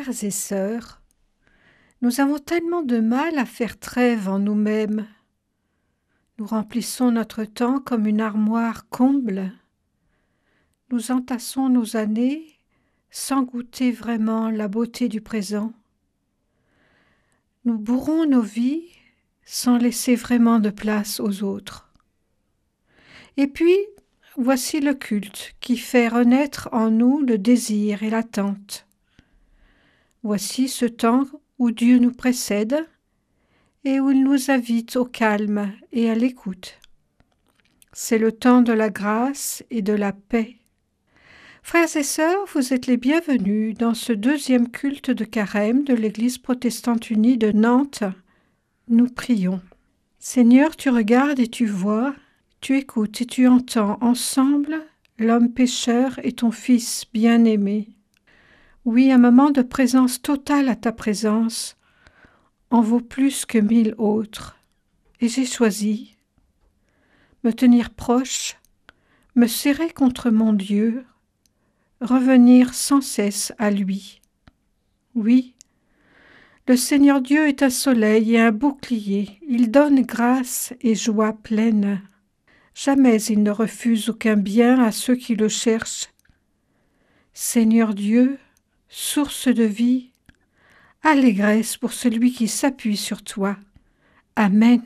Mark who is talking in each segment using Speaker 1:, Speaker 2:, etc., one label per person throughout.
Speaker 1: Frères et sœurs, nous avons tellement de mal à faire trêve en nous-mêmes. Nous remplissons notre temps comme une armoire comble. Nous entassons nos années sans goûter vraiment la beauté du présent. Nous bourrons nos vies sans laisser vraiment de place aux autres. Et puis, voici le culte qui fait renaître en nous le désir et l'attente. Voici ce temps où Dieu nous précède et où il nous invite au calme et à l'écoute. C'est le temps de la grâce et de la paix. Frères et sœurs, vous êtes les bienvenus dans ce deuxième culte de carême de l'Église protestante unie de Nantes. Nous prions. Seigneur, tu regardes et tu vois, tu écoutes et tu entends ensemble l'homme pécheur et ton Fils bien-aimé. Oui, un moment de présence totale à ta présence en vaut plus que 1000 autres. Et j'ai choisi me tenir proche, me serrer contre mon Dieu, revenir sans cesse à lui. Oui, le Seigneur Dieu est un soleil et un bouclier, il donne grâce et joie pleine. Jamais il ne refuse aucun bien à ceux qui le cherchent. Seigneur Dieu, source de vie, allégresse pour celui qui s'appuie sur toi. Amen.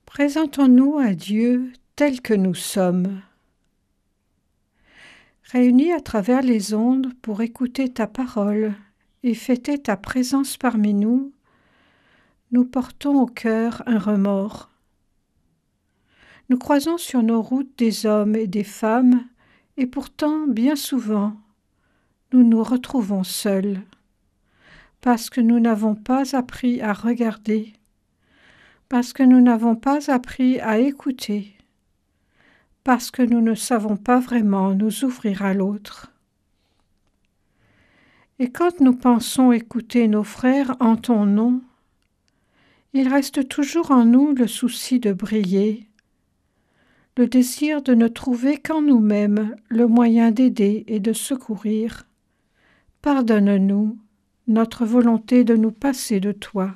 Speaker 1: Présentons-nous à Dieu tels que nous sommes. Réunis à travers les ondes pour écouter ta parole et fêter ta présence parmi nous, nous portons au cœur un remords. Nous croisons sur nos routes des hommes et des femmes, et pourtant, bien souvent, nous nous retrouvons seuls, parce que nous n'avons pas appris à regarder, parce que nous n'avons pas appris à écouter, parce que nous ne savons pas vraiment nous ouvrir à l'autre. Et quand nous pensons écouter nos frères en ton nom, il reste toujours en nous le souci de briller, le désir de ne trouver qu'en nous-mêmes le moyen d'aider et de secourir. Pardonne-nous notre volonté de nous passer de toi.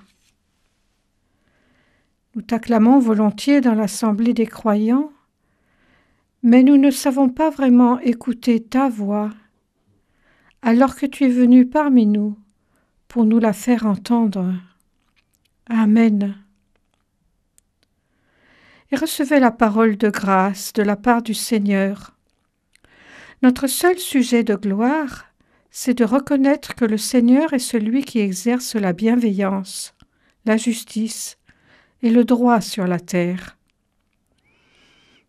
Speaker 1: Nous t'acclamons volontiers dans l'assemblée des croyants, mais nous ne savons pas vraiment écouter ta voix, alors que tu es venu parmi nous pour nous la faire entendre. Amen. Et recevez la parole de grâce de la part du Seigneur. Notre seul sujet de gloire, c'est de reconnaître que le Seigneur est celui qui exerce la bienveillance, la justice et le droit sur la terre.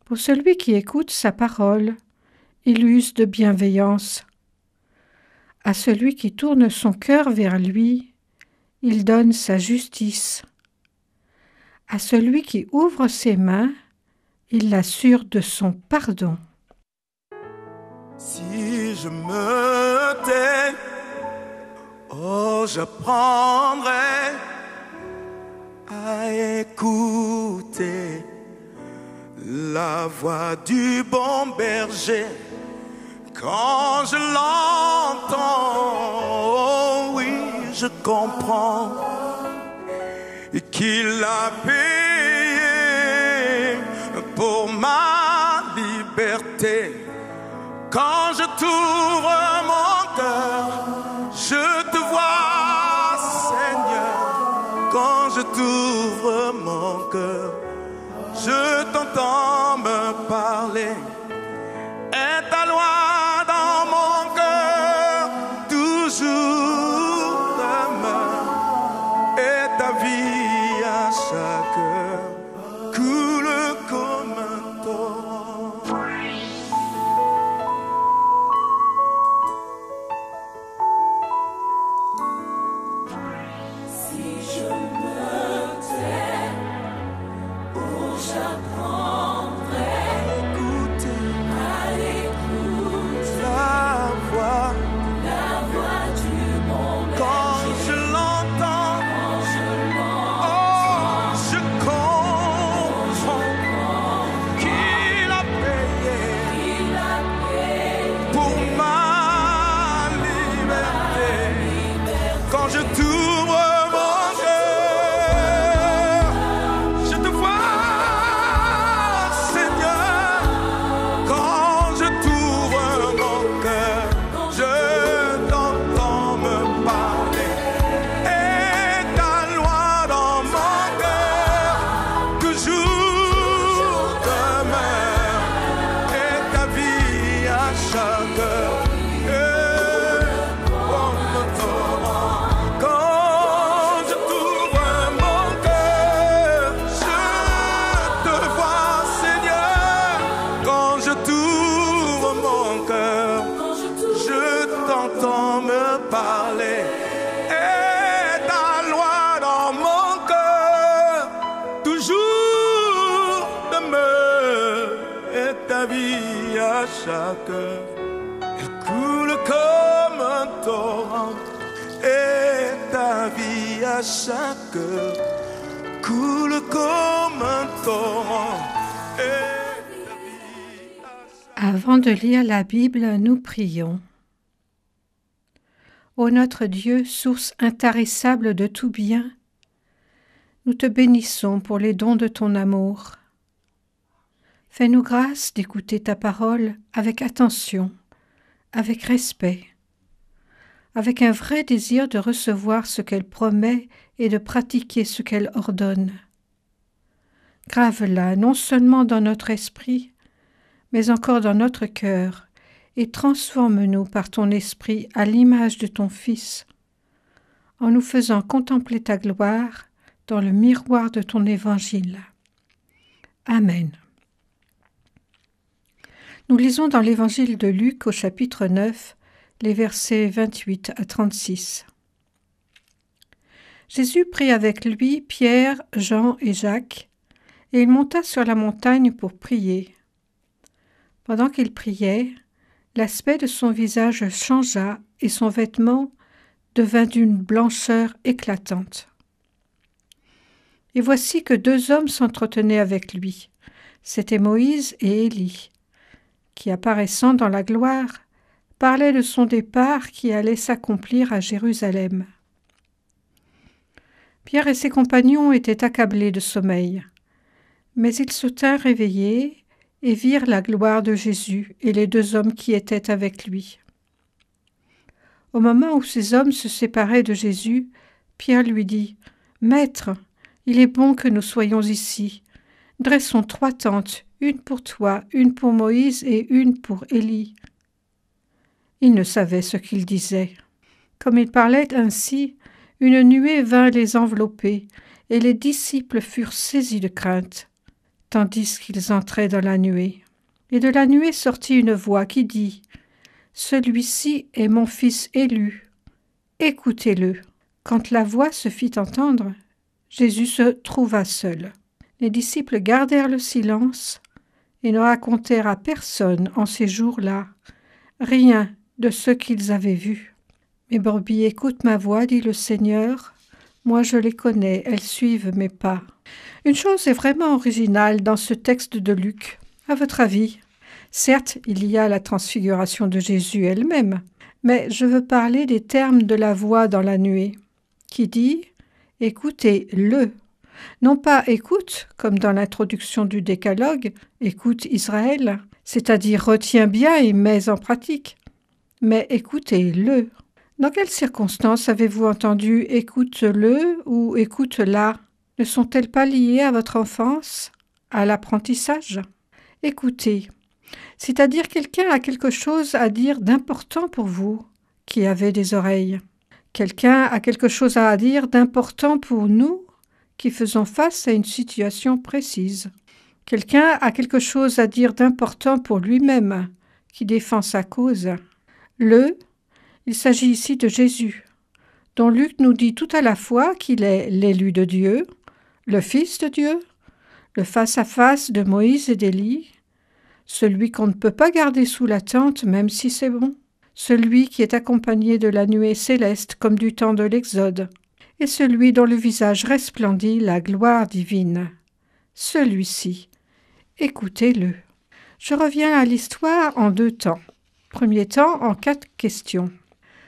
Speaker 1: Pour celui qui écoute sa parole, il use de bienveillance. À celui qui tourne son cœur vers lui, il donne sa justice. À celui qui ouvre ses mains, il l'assure de son pardon.
Speaker 2: Si je me tais, oh, j'apprendrai à écouter la voix du bon berger. Quand je l'entends, oui, je comprends qu'il a payé pour ma liberté. Quand je t'ouvre mon cœur, je te vois, Seigneur. Quand je t'ouvre mon cœur, je t'entends me parler. Et ta loi dans mon cœur toujours demeure. Et ta vie à chaque heure coule comme un torrent.
Speaker 3: Si je me tais, oh, j'apprendrai à écouter la voix du bon berger.
Speaker 2: Quand je l'entends, je comprends qu'il a payé pour ma liberté. Quand je t'ouvre mon cœur, je te vois, Seigneur. Quand je t'ouvre mon cœur, je t'entends me parler. Et ta loi dans mon cœur toujours demeure. Et ta vie à chaque heure comme un torrent. Quand je t'ouvre mon cœur, je te vois, Seigneur. Quand je t'ouvre mon cœur, je t'entends me parler. Et ta loi dans mon cœur toujours demeure. Et ta vie à chaque heure, elle coule comme un torrent. Et ta vie à chaque heure coule comme un torrent. Et ta vie à chaque
Speaker 1: Avant de lire la Bible, nous prions. Ô notre Dieu, source intarissable de tout bien, nous te bénissons pour les dons de ton amour. Fais-nous grâce d'écouter ta parole avec attention, avec respect, avec un vrai désir de recevoir ce qu'elle promet et de pratiquer ce qu'elle ordonne. Grave-la non seulement dans notre esprit, mais encore dans notre cœur, et transforme-nous par ton esprit à l'image de ton Fils, en nous faisant contempler ta gloire dans le miroir de ton évangile. Amen. Nous lisons dans l'évangile de Luc au chapitre 9, les versets 28 à 36. Jésus prit avec lui Pierre, Jean et Jacques, et il monta sur la montagne pour prier. Pendant qu'il priait, l'aspect de son visage changea et son vêtement devint d'une blancheur éclatante. Et voici que deux hommes s'entretenaient avec lui, C'étaient Moïse et Élie, qui, apparaissant dans la gloire, parlaient de son départ qui allait s'accomplir à Jérusalem. Pierre et ses compagnons étaient accablés de sommeil, mais ils se tinrent réveillés et virent la gloire de Jésus et les 2 hommes qui étaient avec lui. Au moment où ces hommes se séparaient de Jésus, Pierre lui dit « Maître, il est bon que nous soyons ici. Dressons 3 tentes, une pour toi, une pour Moïse et une pour Élie. » Il ne savait ce qu'il disait. Comme il parlait ainsi, une nuée vint les envelopper, et les disciples furent saisis de crainte, tandis qu'ils entraient dans la nuée. Et de la nuée sortit une voix qui dit « Celui-ci est mon fils élu, écoutez-le. » Quand la voix se fit entendre, Jésus se trouva seul. Les disciples gardèrent le silence et ne racontèrent à personne en ces jours-là rien de ce qu'ils avaient vu. « Mes brebis écoutent ma voix, dit le Seigneur. Moi je les connais, elles suivent mes pas. » Une chose est vraiment originale dans ce texte de Luc. À votre avis? Certes, il y a la transfiguration de Jésus elle-même, mais je veux parler des termes de la voix dans la nuée, qui dit « écoutez-le ». Non pas « écoute » comme dans l'introduction du Décalogue, « écoute Israël », c'est-à-dire « retiens bien et mets en pratique », mais « écoutez-le ». Dans quelles circonstances avez-vous entendu « écoute-le » ou « écoute-la » ? Ne sont-elles pas liées à votre enfance, à l'apprentissage ? Écoutez, c'est-à-dire quelqu'un a quelque chose à dire d'important pour vous, qui avez des oreilles. Quelqu'un a quelque chose à dire d'important pour nous, qui faisons face à une situation précise. Quelqu'un a quelque chose à dire d'important pour lui-même, qui défend sa cause. Il s'agit ici de Jésus, dont Luc nous dit tout à la fois qu'il est l'élu de Dieu, le Fils de Dieu, le face-à-face de Moïse et d'Élie, celui qu'on ne peut pas garder sous la tente même si c'est bon, celui qui est accompagné de la nuée céleste comme du temps de l'Exode, et celui dont le visage resplendit la gloire divine. Celui-ci, écoutez-le. Je reviens à l'histoire en 2 temps. Premier temps, en 4 questions.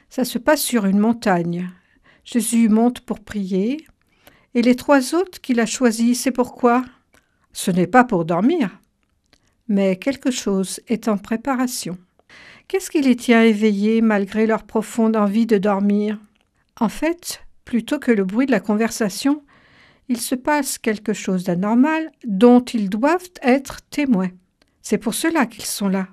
Speaker 1: Ça se passe sur une montagne. Jésus monte pour prier, et les 3 autres qu'il a choisis, c'est pourquoi? Ce n'est pas pour dormir, mais quelque chose est en préparation. Qu'est-ce qui les tient éveillés malgré leur profonde envie de dormir? En fait, plutôt que le bruit de la conversation, il se passe quelque chose d'anormal dont ils doivent être témoins. C'est pour cela qu'ils sont là.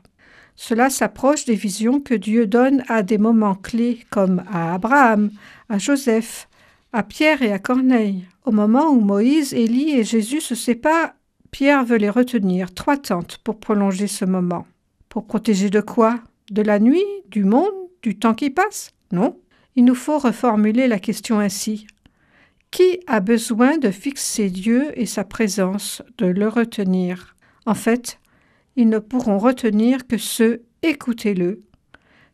Speaker 1: Cela s'approche des visions que Dieu donne à des moments clés comme à Abraham, à Joseph, à Pierre et à Corneille. Au moment où Moïse, Élie et Jésus se séparent, Pierre veut les retenir, 3 tentes pour prolonger ce moment. Pour protéger de quoi? De la nuit? Du monde? Du temps qui passe? Non. Il nous faut reformuler la question ainsi. Qui a besoin de fixer Dieu et sa présence, de le retenir? En fait, ils ne pourront retenir que ce « écoutez-le »,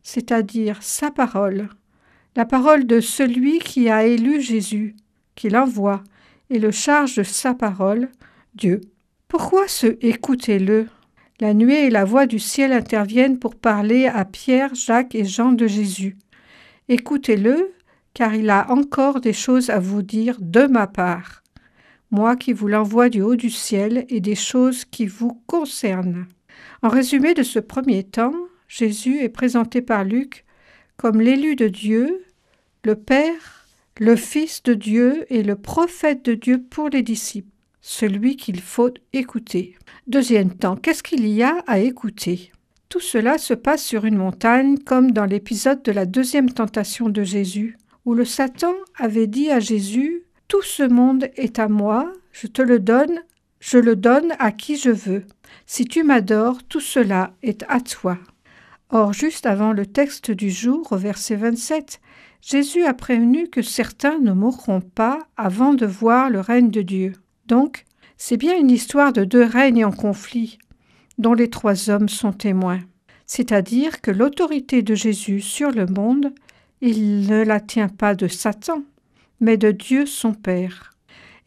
Speaker 1: c'est-à-dire sa parole, la parole de celui qui a élu Jésus, qui l'envoie et le charge de sa parole, Dieu. Pourquoi ce « écoutez-le » ? La nuée et la voix du ciel interviennent pour parler à Pierre, Jacques et Jean de Jésus. Écoutez-le, car il a encore des choses à vous dire de ma part. Moi qui vous l'envoie du haut du ciel et des choses qui vous concernent. En résumé de ce premier temps, Jésus est présenté par Luc comme l'élu de Dieu, le Père, le Fils de Dieu et le prophète de Dieu pour les disciples, celui qu'il faut écouter. Deuxième temps, qu'est-ce qu'il y a à écouter? Tout cela se passe sur une montagne comme dans l'épisode de la 2e tentation de Jésus, où le Satan avait dit à Jésus « Tout ce monde est à moi, je le donne à qui je veux. Si tu m'adores, tout cela est à toi. » Or, juste avant le texte du jour, au verset 27, Jésus a prévenu que certains ne mourront pas avant de voir le règne de Dieu. Donc, c'est bien une histoire de 2 règnes en conflit, dont les 3 hommes sont témoins. C'est-à-dire que l'autorité de Jésus sur le monde, il ne la tient pas de Satan, mais de Dieu son Père.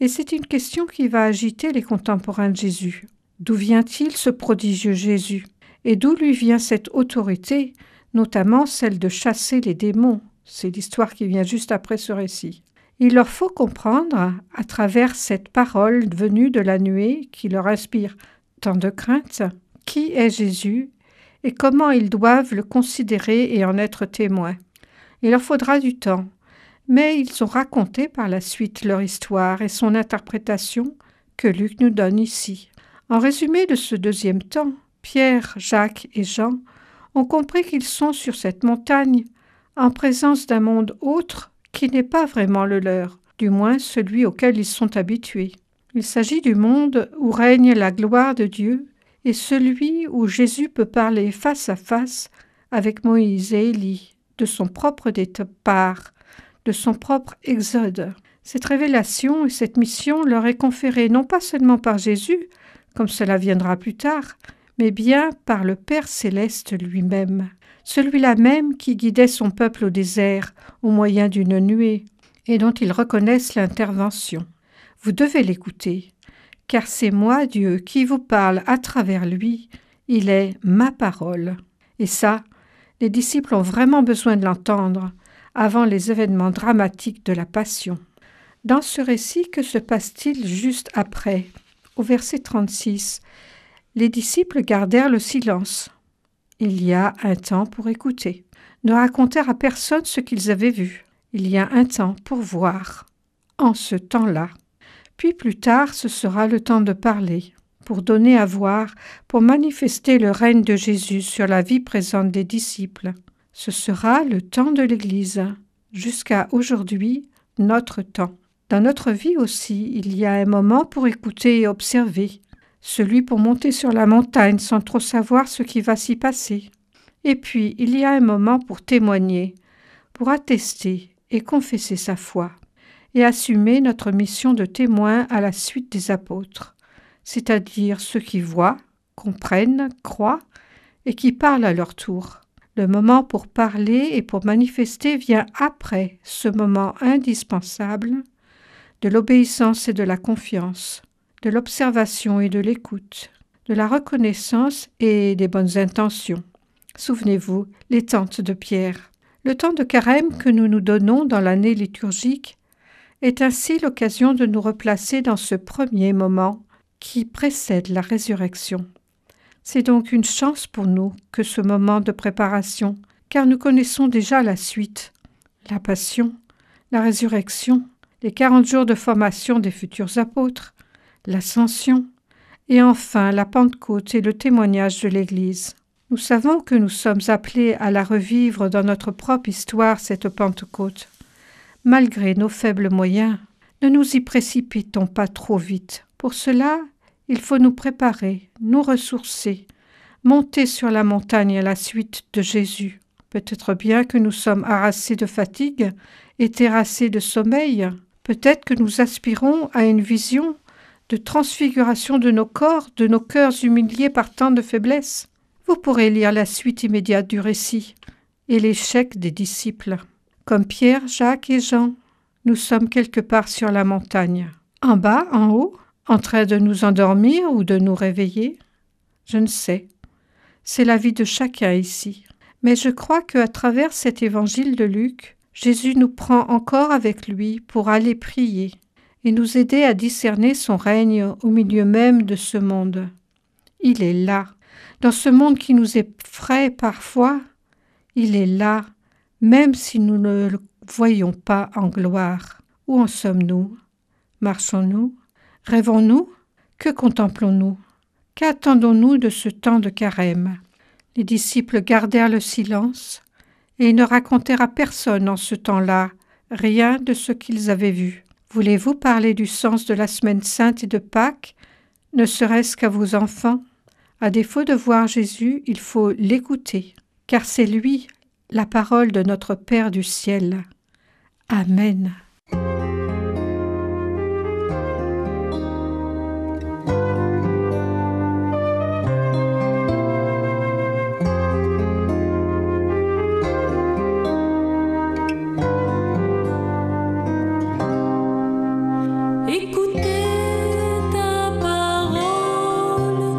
Speaker 1: Et c'est une question qui va agiter les contemporains de Jésus. D'où vient-il ce prodigieux Jésus? Et d'où lui vient cette autorité, notamment celle de chasser les démons? C'est l'histoire qui vient juste après ce récit. Il leur faut comprendre, à travers cette parole venue de la nuée qui leur inspire tant de crainte, qui est Jésus et comment ils doivent le considérer et en être témoins. Il leur faudra du temps, mais ils ont raconté par la suite leur histoire et son interprétation que Luc nous donne ici. En résumé de ce deuxième temps, Pierre, Jacques et Jean ont compris qu'ils sont sur cette montagne en présence d'un monde autre qui n'est pas vraiment le leur, du moins celui auquel ils sont habitués. Il s'agit du monde où règne la gloire de Dieu et celui où Jésus peut parler face à face avec Moïse et Élie, de son propre départ, de son propre exode. Cette révélation et cette mission leur est conférée non pas seulement par Jésus, comme cela viendra plus tard, mais bien par le Père céleste lui-même, celui-là même qui guidait son peuple au désert au moyen d'une nuée, et dont ils reconnaissent l'intervention. Vous devez l'écouter, car c'est moi, Dieu, qui vous parle à travers lui, il est ma parole. Et ça, les disciples ont vraiment besoin de l'entendre avant les événements dramatiques de la Passion. Dans ce récit, que se passe-t-il juste après? Au verset 36, les disciples gardèrent le silence. Il y a un temps pour écouter. Ne racontèrent à personne ce qu'ils avaient vu. Il y a un temps pour voir. En ce temps-là. Puis plus tard, ce sera le temps de parler, pour donner à voir, pour manifester le règne de Jésus sur la vie présente des disciples. Ce sera le temps de l'Église, jusqu'à aujourd'hui, notre temps. Dans notre vie aussi, il y a un moment pour écouter et observer, celui pour monter sur la montagne sans trop savoir ce qui va s'y passer. Et puis, il y a un moment pour témoigner, pour attester et confesser sa foi, et assumer notre mission de témoin à la suite des apôtres, c'est-à-dire ceux qui voient, comprennent, croient et qui parlent à leur tour. Le moment pour parler et pour manifester vient après ce moment indispensable de l'obéissance et de la confiance, de l'observation et de l'écoute, de la reconnaissance et des bonnes intentions. Souvenez-vous, les tentes de Pierre. Le temps de carême que nous nous donnons dans l'année liturgique est ainsi l'occasion de nous replacer dans ce premier moment qui précède la résurrection. C'est donc une chance pour nous que ce moment de préparation, car nous connaissons déjà la suite, la passion, la résurrection, les 40 jours de formation des futurs apôtres, l'ascension, et enfin la Pentecôte et le témoignage de l'Église. Nous savons que nous sommes appelés à la revivre dans notre propre histoire, cette Pentecôte. Malgré nos faibles moyens, ne nous y précipitons pas trop vite. Pour cela, il faut nous préparer, nous ressourcer, monter sur la montagne à la suite de Jésus. Peut-être bien que nous sommes harassés de fatigue et terrassés de sommeil. Peut-être que nous aspirons à une vision de transfiguration de nos corps, de nos cœurs humiliés par tant de faiblesse. Vous pourrez lire la suite immédiate du récit et l'échec des disciples. Comme Pierre, Jacques et Jean, nous sommes quelque part sur la montagne. En bas, en haut, en train de nous endormir ou de nous réveiller? Je ne sais. C'est la vie de chacun ici. Mais je crois qu'à travers cet évangile de Luc, Jésus nous prend encore avec lui pour aller prier et nous aider à discerner son règne au milieu même de ce monde. Il est là. Dans ce monde qui nous effraie parfois, il est là, même si nous ne le voyons pas en gloire. Où en sommes-nous? Marchons-nous? Rêvons-nous? Que contemplons-nous? Qu'attendons-nous de ce temps de carême? Les disciples gardèrent le silence et ne racontèrent à personne en ce temps-là rien de ce qu'ils avaient vu. Voulez-vous parler du sens de la semaine sainte et de Pâques, ne serait-ce qu'à vos enfants? À défaut de voir Jésus, il faut l'écouter, car c'est lui, la parole de notre Père du ciel. Amen.
Speaker 3: Écoutez ta parole.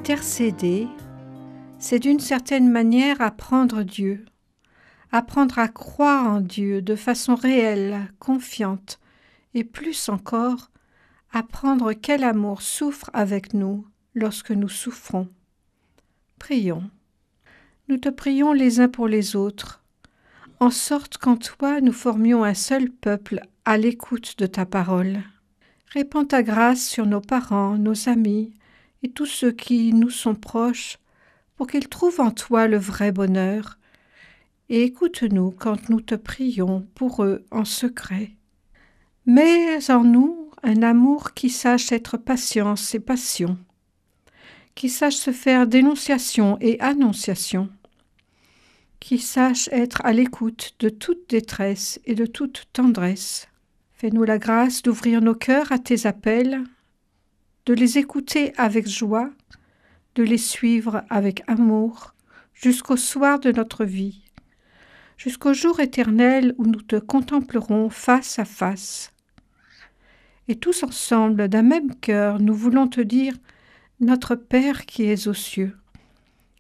Speaker 1: Intercéder, c'est d'une certaine manière apprendre Dieu, apprendre à croire en Dieu de façon réelle, confiante, et plus encore, apprendre quel amour souffre avec nous lorsque nous souffrons. Prions. Nous te prions les uns pour les autres, en sorte qu'en toi nous formions un seul peuple à l'écoute de ta parole. Répands ta grâce sur nos parents, nos amis et tous ceux qui nous sont proches, pour qu'ils trouvent en toi le vrai bonheur, et écoute-nous quand nous te prions pour eux en secret. Mets en nous un amour qui sache être patience et passion, qui sache se faire dénonciation et annonciation, qui sache être à l'écoute de toute détresse et de toute tendresse. Fais-nous la grâce d'ouvrir nos cœurs à tes appels, de les écouter avec joie, de les suivre avec amour, jusqu'au soir de notre vie, jusqu'au jour éternel où nous te contemplerons face à face. Et tous ensemble, d'un même cœur, nous voulons te dire, notre Père qui es aux cieux,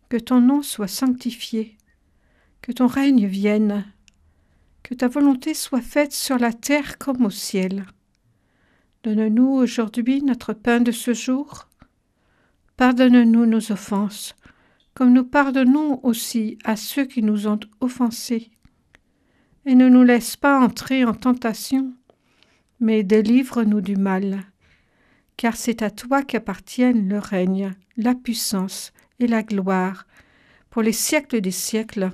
Speaker 1: que ton nom soit sanctifié, que ton règne vienne, que ta volonté soit faite sur la terre comme au ciel. Donne-nous aujourd'hui notre pain de ce jour. Pardonne-nous nos offenses, comme nous pardonnons aussi à ceux qui nous ont offensés. Et ne nous laisse pas entrer en tentation, mais délivre-nous du mal, car c'est à toi qu'appartiennent le règne, la puissance et la gloire, pour les siècles des siècles.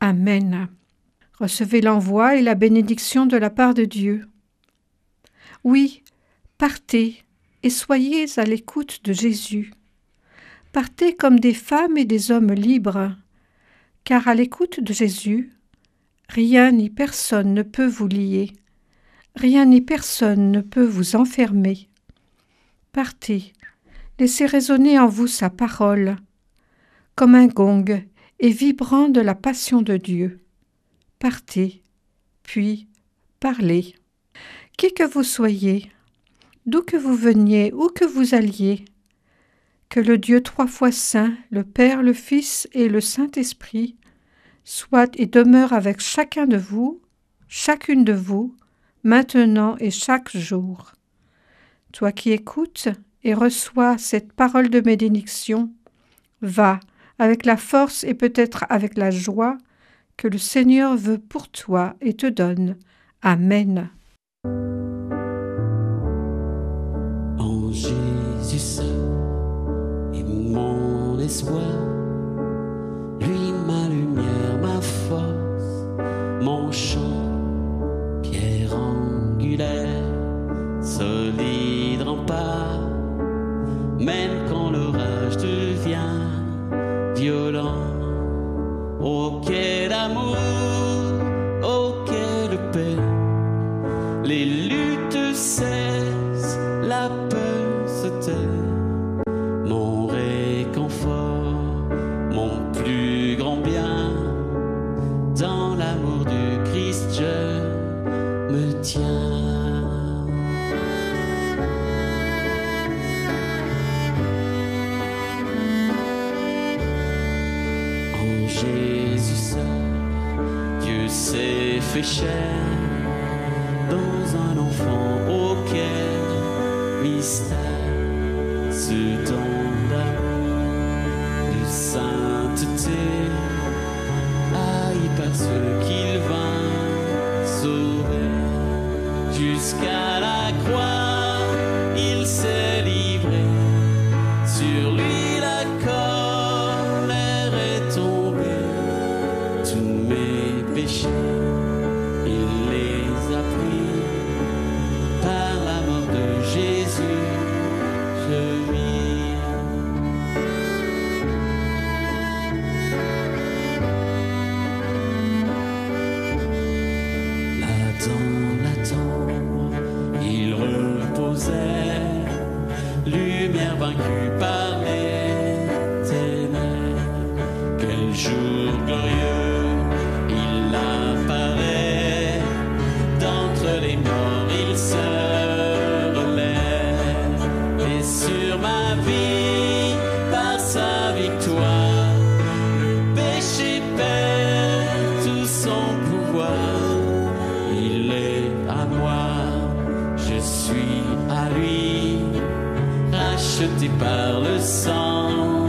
Speaker 1: Amen. Recevez l'envoi et la bénédiction de la part de Dieu. Oui, partez et soyez à l'écoute de Jésus. Partez comme des femmes et des hommes libres, car à l'écoute de Jésus, rien ni personne ne peut vous lier, rien ni personne ne peut vous enfermer. Partez, laissez résonner en vous sa parole, comme un gong et vibrant de la passion de Dieu. Partez, puis parlez. Qui que vous soyez, d'où que vous veniez, où que vous alliez, que le Dieu trois fois saint, le Père, le Fils et le Saint-Esprit, soit et demeure avec chacun de vous, chacune de vous, maintenant et chaque jour. Toi qui écoutes et reçois cette parole de bénédiction, va avec la force et peut-être avec la joie que le Seigneur veut pour toi et te donne. Amen.
Speaker 4: En Jésus seul est mon espoir, lui ma lumière, ma force, mon chant, pierre angulaire, solide rempart, même quand l'orage devient violent. Oh quel amour, oh quelle paix, les luttes cessent, la peur se tait. Mon réconfort, mon plus grand bien, dans l'amour du Christ je me tiens. En Jésus seul, Dieu s'est fait chair, dans un enfant auquel mystère, ce don d'amour, de sainteté, haï par ceux qu'il vint sauver. Jusqu'à la croix, il s'est livré, sur lui la colère est tombée, tous mes péchés il les a pris, par la mort de Jésus, je vis. Là dans la tombe, il reposait, lumière vaincue par les ténèbres. Quel jour glorieux, il apparaît, d'entre les morts il se relève, et sur ma vie, par suis à lui, racheté par le sang.